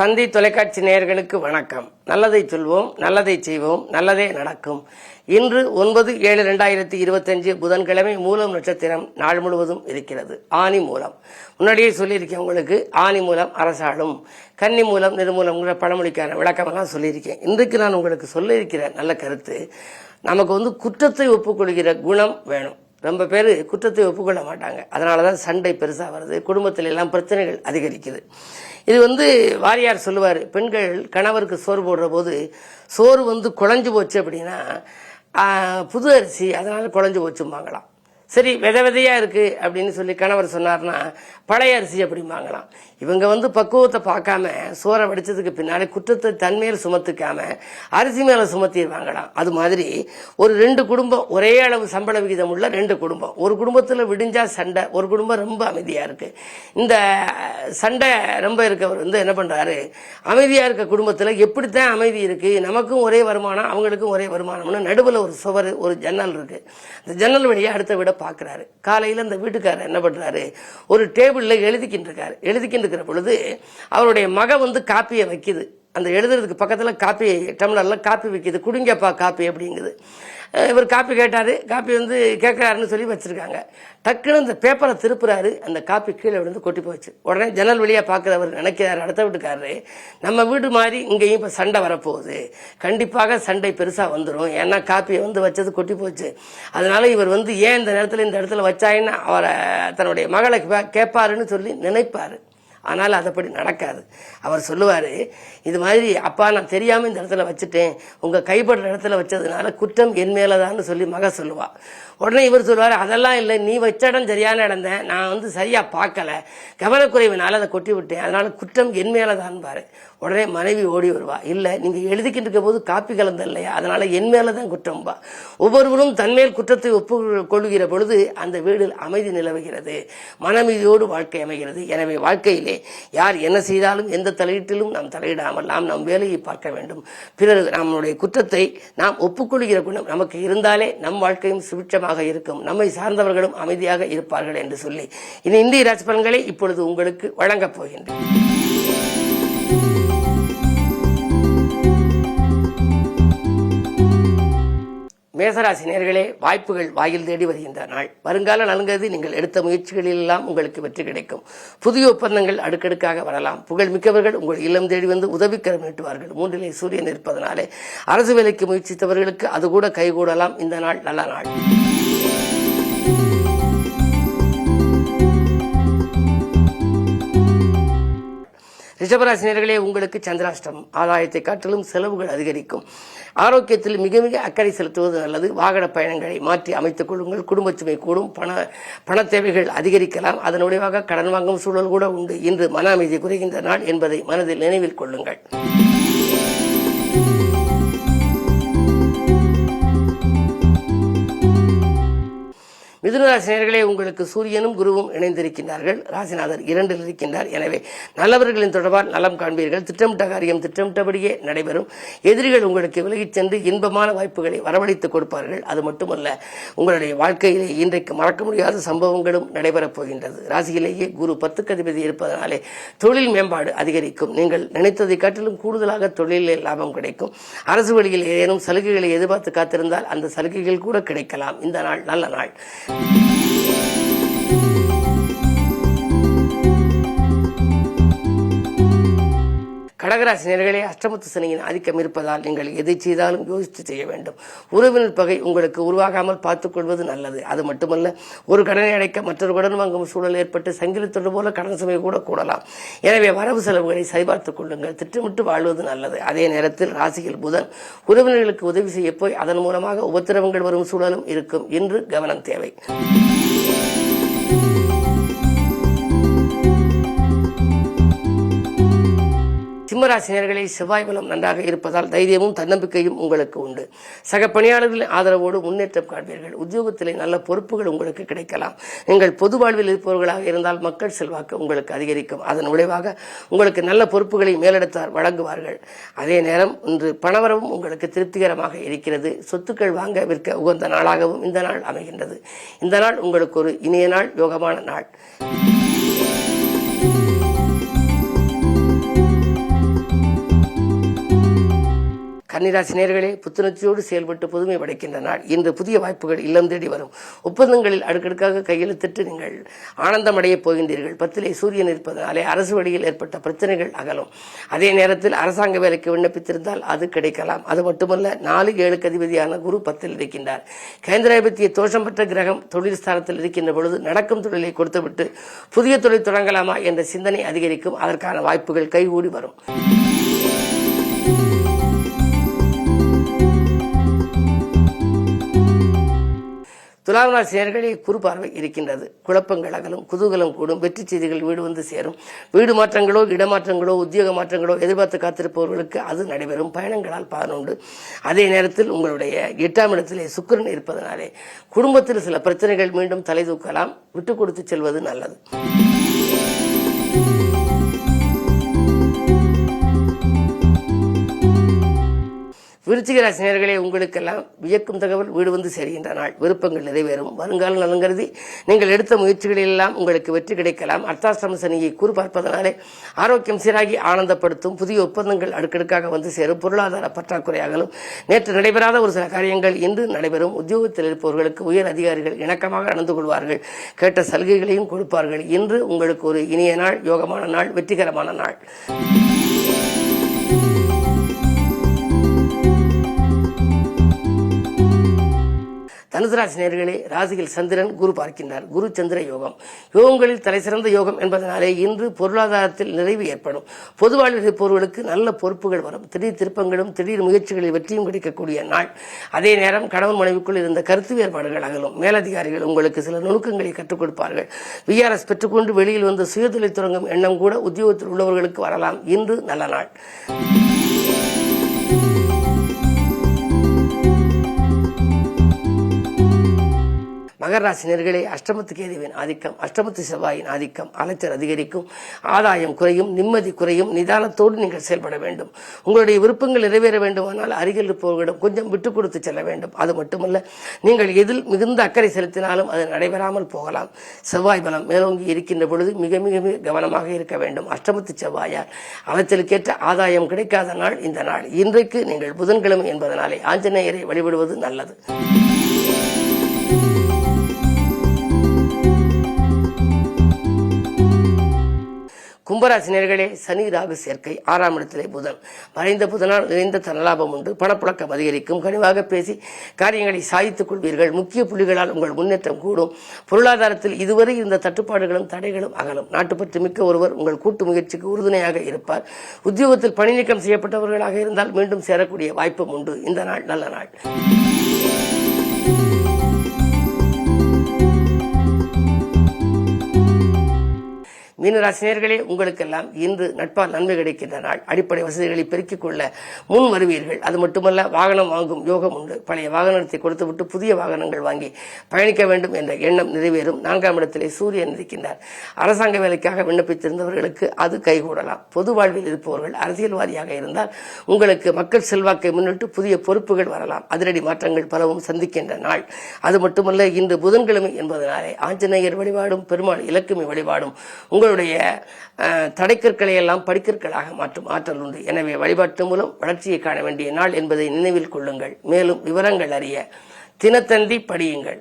தந்தி தொலைக்காட்சி நேயர்களுக்கு வணக்கம். நல்லதை சொல்வோம், நல்லதை செய்வோம், நல்லதே நடக்கும். இன்று 9/7/2025 புதன்கிழமை மூலம் நட்சத்திரம் நாள் முழுவதும் இருக்கிறது. ஆனி மூலம் முன்னாடியே சொல்லியிருக்கேன் உங்களுக்கு. ஆனி மூலம் அரசாளும், கன்னி மூலம் நிர்மூலம்ங்கிற பழமொழிக்கான விளக்கமெல்லாம் சொல்லியிருக்கேன். இன்றைக்கு நான் உங்களுக்கு சொல்ல இருக்கிற நல்ல கருத்து, நமக்கு குற்றத்தை ஒப்புக்கொள்கிற குணம் வேணும். ரொம்ப பேர் குற்றத்தை ஒப்புக்கொள்ள மாட்டாங்க. அதனால தான் சண்டை பெருசாக வருது, குடும்பத்தில் எல்லாம் பிரச்சனைகள் அதிகரிக்குது. இது வாரியார் சொல்லுவார், பெண்கள் கணவருக்கு சோறு போடுற போது சோறு குழஞ்சு போச்சு அப்படின்னா புது அரிசி அதனால குழஞ்சு போச்சும்பாங்களாம். சரி, விதையா இருக்கு அப்படின்னு சொல்லி கணவர் சொன்னார்னா பழைய அரிசி அப்படிம்பாங்களாம். இவங்க பக்குவத்தை பார்க்காம சோறை வடிச்சதுக்கு பின்னாடி குற்றத்தை தன்மையில் சுமத்துக்காம அரிசி மேல சுமத்திடுவாங்களாம். அது மாதிரி ஒரு 2 குடும்பம், ஒரே அளவு சம்பள விகிதம் உள்ள 2 குடும்பம், ஒரு குடும்பத்தில் விடிஞ்சா சண்டை, ஒரு குடும்பம் ரொம்ப அமைதியா இருக்கு. இந்த சண்டை ரொம்ப இருக்கவர் என்ன பண்றாரு, அமைதியா இருக்க குடும்பத்தில் எப்படித்தான் அமைதி இருக்கு, நமக்கும் ஒரே வருமானம் அவங்களுக்கும் ஒரே வருமானம்னு நடுவில் ஒரு சுவர், ஒரு ஜன்னல் இருக்கு. அந்த ஜன்னல் வழியா அடுத்த விட பாக்குறாரு. காலையில அந்த வீட்டுக்காரர் என்ன பண்றாரு, ஒரு டேபிள்ல எழுதிக்கிட்டு இருக்காரு. எழுதிக்கிட்டு இருக்கிற பொழுது அவருடைய மக காப்பியை வைக்குது. அந்த எழுதுறதுக்கு பக்கத்துல காப்பி டம்ளர்ல காப்பி வைக்குது. குடிங்கப்பா காப்பி அப்படிங்குது. இவர் காப்பி கேட்டாரு, காப்பி கேட்கிறாருன்னு சொல்லி வச்சிருக்காங்க. டக்குன்னு அந்த பேப்பரை திருப்புறாரு, அந்த காப்பி கீழே விழுந்து கொட்டி போச்சு. உடனே ஜன்னல் வழியா பாக்குறவர் நினைக்கிறாரு, அடுத்த வீட்டுக்காரரு நம்ம வீடு மாதிரி இங்கேயும் இப்ப சண்டை வரப்போகுது, கண்டிப்பாக சண்டை பெருசா வந்துடும், ஏன்னா காப்பியை வச்சது கொட்டி போச்சு. அதனால இவர் ஏன் இந்த நேரத்துல இந்த இடத்துல வச்சாயின்னு அவரை தன்னுடைய மகளை கேட்பாருன்னு சொல்லி நினைப்பாரு. ஆனால் அதுபடி நடக்காது. அவர் சொல்லுவாரு, இது மாதிரி அப்பா நான் தெரியாம இந்த இடத்துல வச்சுட்டேன், உங்க கைப்படுற இடத்துல வச்சதுனால குற்றம் என் மேலதான்னு சொல்லி மக சொல்லுவா. உடனே இவர் சொல்லுவாரு, அதெல்லாம் இல்லை, நீ வச்ச இடம் சரியான இடம் தான், நான் சரியா பார்க்கல, கவனக்குறைவினால அதை கொட்டி விட்டேன், அதனால குற்றம் என் மேலதான் பாரு. உடனே மனைவி ஓடி வருவா, இல்ல நீங்க எழுதிக்கிட்டு இருக்க போது காப்பி கலந்த இல்லையா, அதனால என் மேலதான் குற்றம்பா. ஒவ்வொருவரும் தன்மேல் குற்றத்தை ஒப்புக்கொள்கிற பொழுது அந்த வீடில் அமைதி நிலவுகிறது, மனமீதியோடு வாழ்க்கை அமைகிறது. எனவே வாழ்க்கையிலே யார் என்ன செய்தாலும் எந்த தலையீட்டிலும் நாம் தலையிடாமல் நாம் நம் வேலையை பார்க்க வேண்டும். பிறகு நம்முடைய குற்றத்தை நாம் ஒப்புக்கொள்கிற குணம் நமக்கு இருந்தாலே நம் வாழ்க்கையும் சுபிட்சமாக இருக்கும், நம்மை சார்ந்தவர்களும் அமைதியாக இருப்பார்கள் என்று சொல்லி இந்திய ராசி பலன்களை இப்பொழுது உங்களுக்கு வழங்கப் போகின்றேன். மேசராசி நேயர்களே, வாய்ப்புகள் வாயில் தேடி வருகின்ற நாள். வருங்கால நலங்கிறது நீங்கள் எடுத்த முயற்சிகளில் எல்லாம் உங்களுக்கு வெற்றி கிடைக்கும். புதிய ஒப்பந்தங்கள் அடுக்கடுக்காக வரலாம். புகழ் மிக்கவர்கள் உங்கள் இல்லம் தேடி உதவிக்கரம் நீட்டுவார்கள். 3லே சூரியன் இருப்பதனாலே அரசு வேலைக்கு முயற்சித்தவர்களுக்கு அது கூட கைகூடலாம். இந்த நாள் நல்ல நாள். ரிஷபராசினியர்களே, உங்களுக்கு சந்திராஷ்டமம். ஆதாயத்தை காட்டிலும் செலவுகள் அதிகரிக்கும். ஆரோக்கியத்தில் மிக மிக அக்கறை செலுத்துவது நல்லது. வாகன பயணங்களை மாற்றி அமைத்துக் கொள்ளுங்கள். குடும்ப சுமை கூடும், பண தேவைகள் அதிகரிக்கலாம். அதன் விளைவாக கடன் வாங்கும் சூழல் கூட உண்டு. இன்று மன அமைதி குறைகின்ற நாள் என்பதை மனதில் நினைவில் கொள்ளுங்கள். மிதுனராசினியர்களே, உங்களுக்கு சூரியனும் குருவும் இணைந்திருக்கின்றார்கள். ராசிநாதர் 2ல் இருக்கின்றார். எனவே நல்லவர்களின் தொடர்பால் நலம் காண்பீர்கள். திட்டமிட்ட காரியம் திட்டமிட்டபடியே நடைபெறும். எதிரிகள் உங்களுக்கு விலகிச் சென்று இன்பமான வாய்ப்புகளை வரவழைத்துக் கொடுப்பார்கள். அது மட்டுமல்ல, உங்களுடைய வாழ்க்கையிலே இன்றைக்கு மறக்க முடியாத சம்பவங்களும் நடைபெறப் போகின்றது. ராசியிலேயே குரு 10க்கு அதிபதி இருப்பதனாலே தொழில் மேம்பாடு அதிகரிக்கும். நீங்கள் நினைத்ததை காட்டிலும் கூடுதலாக தொழிலில் லாபம் கிடைக்கும். அரசு வழியில் ஏதேனும் சலுகைகளை எதிர்பார்த்து காத்திருந்தால் அந்த சலுகைகள் கூட கிடைக்கலாம். இந்த நாள் நல்ல நாள். கடகராசினியர்களே, அஷ்டமத்து சனியின் ஆதிக்கம் இருப்பதால் நீங்கள் எதை செய்தாலும் யோசித்து செய்ய வேண்டும். உறவினர் பகை உங்களுக்கு உருவாகாமல் பார்த்துக் கொள்வது நல்லது. அது மட்டுமல்ல, ஒரு கடனை அடைக்க மற்றொரு கடன் வாங்கும் சூழல் ஏற்பட்டு சங்கிலித்தொடு போல கடன் சுமை கூட கூடலாம். எனவே வரவு செலவுகளை சரிபார்த்துக் கொள்ளுங்கள். திட்டமிட்டு வாழ்வது நல்லது. அதே நேரத்தில் ராசியில் புதன் உறவினர்களுக்கு உதவி செய்ய போய் அதன் மூலமாக உபத்திரவங்கள் வரும் சூழலும் இருக்கும். இன்று கவனம் தேவை. சிம்மராசினியர்களே, செவ்வாய் பலம் நன்றாக இருப்பதால் தைரியமும் தன்னம்பிக்கையும் உங்களுக்கு உண்டு. சக பணியாளர்களின் ஆதரவோடு முன்னேற்றம் காண்பீர்கள். உத்தியோகத்திலே நல்ல பொறுப்புகள் உங்களுக்கு கிடைக்கலாம். நீங்கள் பொது வாழ்வில் இருப்பவர்களாக இருந்தால் மக்கள் செல்வாக்கு உங்களுக்கு அதிகரிக்கும். அதன் விளைவாக உங்களுக்கு நல்ல பொறுப்புகளை மேலிடத்தார் வழங்குவார்கள். அதே நேரம் இன்று பணவரவும் உங்களுக்கு திருப்திகரமாக இருக்கிறது. சொத்துக்கள் வாங்க விற்க உகந்த நாளாகவும் இந்த நாள் அமைகின்றது. இந்த நாள் உங்களுக்கு ஒரு இனிய நாள், யோகமான நாள். கன்னிராசி நேயர்களே, புத்துணர்ச்சியோடு செயல்பட்டு புதுமை படைக்கின்ற நாள். இன்று புதிய வாய்ப்புகள் இல்லம் தேடி வரும். ஒப்பந்தங்களில் அடுக்கடுக்காக கையெழுத்திட்டு நீங்கள் ஆனந்தமடையப் போகின்றீர்கள். 10லே சூரியன் இருப்பதனாலே அரசு வழியில் ஏற்பட்ட பிரச்சனைகள் அகலும். அதே நேரத்தில் அரசாங்க வேலைக்கு விண்ணப்பித்திருந்தால் அது கிடைக்கலாம். அது மட்டுமல்ல, 4-7 அதிபதியான குரு 10ல் இருக்கின்றார். கேந்திராதிபத்திய தோஷம் பெற்ற கிரகம் தொழில் ஸ்தானத்தில் இருக்கின்ற பொழுது நடக்கும் தொழிலை கொடுத்துவிட்டு புதிய தொழில் தொடங்கலாமா என்ற சிந்தனை அதிகரிக்கும். அதற்கான வாய்ப்புகள் கைகூடி வரும். துலாம் ராசி நேயர்களே, குரு பார்வை இருக்கின்றது. குழப்பங்கள் அகலும், குதூகலம் கூடும், வெற்றி செய்திகள் வீடு வந்து சேரும். வீடு மாற்றங்களோ, இடமாற்றங்களோ, உத்தியோக மாற்றங்களோ எதிர்பார்த்து காத்திருப்பவர்களுக்கு அது நடைபெறும். பயணங்களால் பலனுண்டு. அதே நேரத்தில் உங்களுடைய 8ஆம் இடத்திலே சுக்கிரன் இருப்பதனாலே குடும்பத்தில் சில பிரச்சனைகள் மீண்டும் தலை தூக்கலாம். விட்டு கொடுத்து செல்வது நல்லது. விருச்சிக ராசி நேயர்களே, உங்களுக்கெல்லாம் வியக்கும் தகவல் வீடு வந்து சேர்கின்ற நாள். விருப்பங்கள் நிறைவேறும். வருங்கால நலன் கருதி நீங்கள் எடுத்த முயற்சிகளில் எல்லாம் உங்களுக்கு வெற்றி கிடைக்கலாம். அர்த்தாஷ்டம சனியை கூறு பார்ப்பதனாலே ஆரோக்கியம் சீராகி ஆனந்தப்படுத்தும். புதிய ஒப்பந்தங்கள் அடுக்கடுக்காக வந்து சேரும். பொருளாதார பற்றாக்குறையாகலும். நேற்று நடைபெறாத ஒரு சில காரியங்கள் இன்று நடைபெறும். உத்தியோகத்தில் இருப்பவர்களுக்கு உயர் அதிகாரிகள் இணக்கமாக நடந்து கொள்வார்கள். கேட்ட சலுகைகளையும் கொடுப்பார்கள். இன்று உங்களுக்கு ஒரு இனிய நாள், யோகமான நாள், வெற்றிகரமான நாள். தனுசு ராசி நேயர்களே, ராசியில் சந்திரன் குரு பார்க்கின்றார். குரு சந்திர யோகம். யோகங்களில் தலைசிறந்த யோகம் என்பதனாலே இன்று பொருளாதாரத்தில் நிறைவு ஏற்படும். பொது வாழ்வில் இருப்பவர்களுக்கு நல்ல பொறுப்புகள் வரும். திடீர் திருப்பங்களும் திடீர் முயற்சிகளில் வெற்றியும் கிடைக்கக்கூடிய நாள். அதே நேரம் கணவன் மனைவிக்குள் இருந்த கருத்து வேறுபாடுகள் அகலும். மேலதிகாரிகள் உங்களுக்கு சில நுணுக்கங்களை கற்றுக் கொடுப்பார்கள். VRS பெற்றுக்கொண்டு வெளியில் வந்து சுயதொழில் தொடங்கும் எண்ணம் கூட உத்தியோகத்தில் உள்ளவர்களுக்கு வரலாம். இன்று நல்ல நாள். மகர ராசி நேயர்களே, அஷ்டமத்து கேதுவின் ஆதிக்கம், அஷ்டமத்து செவ்வாயின் ஆதிக்கம். அலைச்சல் அதிகரிக்கும், ஆதாயம் குறையும், நிம்மதி குறையும். நிதானத்தோடு நீங்கள் செயல்பட வேண்டும். உங்களுடைய விருப்பங்கள் நிறைவேற வேண்டுமானால் அருகில் இருப்பவர்களிடம் கொஞ்சம் விட்டுக் கொடுத்து செல்ல வேண்டும். அது மட்டுமல்ல, நீங்கள் எதில் மிகுந்த அக்கறை செலுத்தினாலும் அது நடைபெறாமல் போகலாம். செவ்வாய் பலம் மேலோங்கி இருக்கின்ற பொழுது மிக மிக மிக கவனமாக இருக்க வேண்டும். அஷ்டமத்து செவ்வாயால் அலைச்சலுக்கேற்ற ஆதாயம் கிடைக்காத நாள் இந்த நாள். இன்றைக்கு நீங்கள் புதன்கிழமை என்பதனாலே ஆஞ்சநேயரை வழிபடுவது நல்லது. கும்பராசி நேயர்களே, சனி ராகு சேர்க்கை. 6ஆம் இடத்திலே புதன். மறைந்த புதனால் நிறைந்த தனலாபம் உண்டு. பணப்புழக்கம் அதிகரிக்கும். கனிவாக பேசி காரியங்களை சாதித்துக் கொள்வீர்கள். முக்கிய புள்ளிகளால் உங்கள் முன்னேற்றம் கூடும். பொருளாதாரத்தில் இதுவரை இருந்த தட்டுப்பாடுகளும் தடைகளும் அகலும். நாட்டுப்பற்று மிக்க ஒருவர் உங்கள் கூட்டு முயற்சிக்கு உறுதுணையாக இருப்பார். உத்தியோகத்தில் பணி நீக்கம் செய்யப்பட்டவர்களாக இருந்தால் மீண்டும் சேரக்கூடிய வாய்ப்பும் உண்டு. இந்த நாள் நல்ல நாள். மீனராசி நேயர்களே, உங்களுக்கெல்லாம் இன்று நட்பால் நன்மை கிடைக்கின்ற நாள். அடிப்படை வசதிகளை பெருக்கிக் கொள்ள முன் வருவீர்கள். அது மட்டுமல்ல, வாகனம் வாங்கும் யோகம் உண்டு. பழைய வாகனத்தை கொடுத்துவிட்டு புதிய வாகனங்கள் வாங்கி பயணிக்க வேண்டும் என்ற எண்ணம் நிறைவேறும். 4ஆம் இடத்திலே சூரியன் இருக்கின்றார். அரசாங்க வேலைக்காக விண்ணப்பித்திருந்தவர்களுக்கு அது கைகூடலாம். பொது வாழ்வில் இருப்பவர்கள் அரசியல்வாதியாக இருந்தால் உங்களுக்கு மக்கள் செல்வாக்கை முன்னிட்டு புதிய பொறுப்புகள் வரலாம். அதிரடி மாற்றங்கள் பலவும் சந்திக்கின்ற நாள். அது மட்டுமல்ல, இன்று புதன்கிழமை என்பதனாலே ஆஞ்சநேயர் வழிபாடும் பெருமாள் இலக்குமி வழிபாடும் உங்களுடைய தடைக்கற்களை எல்லாம் படிக்கற்களாக மாற்றும் ஆற்றல் உண்டு. எனவே வழிபாட்டு மூலம் வளர்ச்சியை காண வேண்டிய நாள் என்பதை நினைவில் கொள்ளுங்கள். மேலும் விவரங்கள் அறிய தினத்தந்தி படியுங்கள்.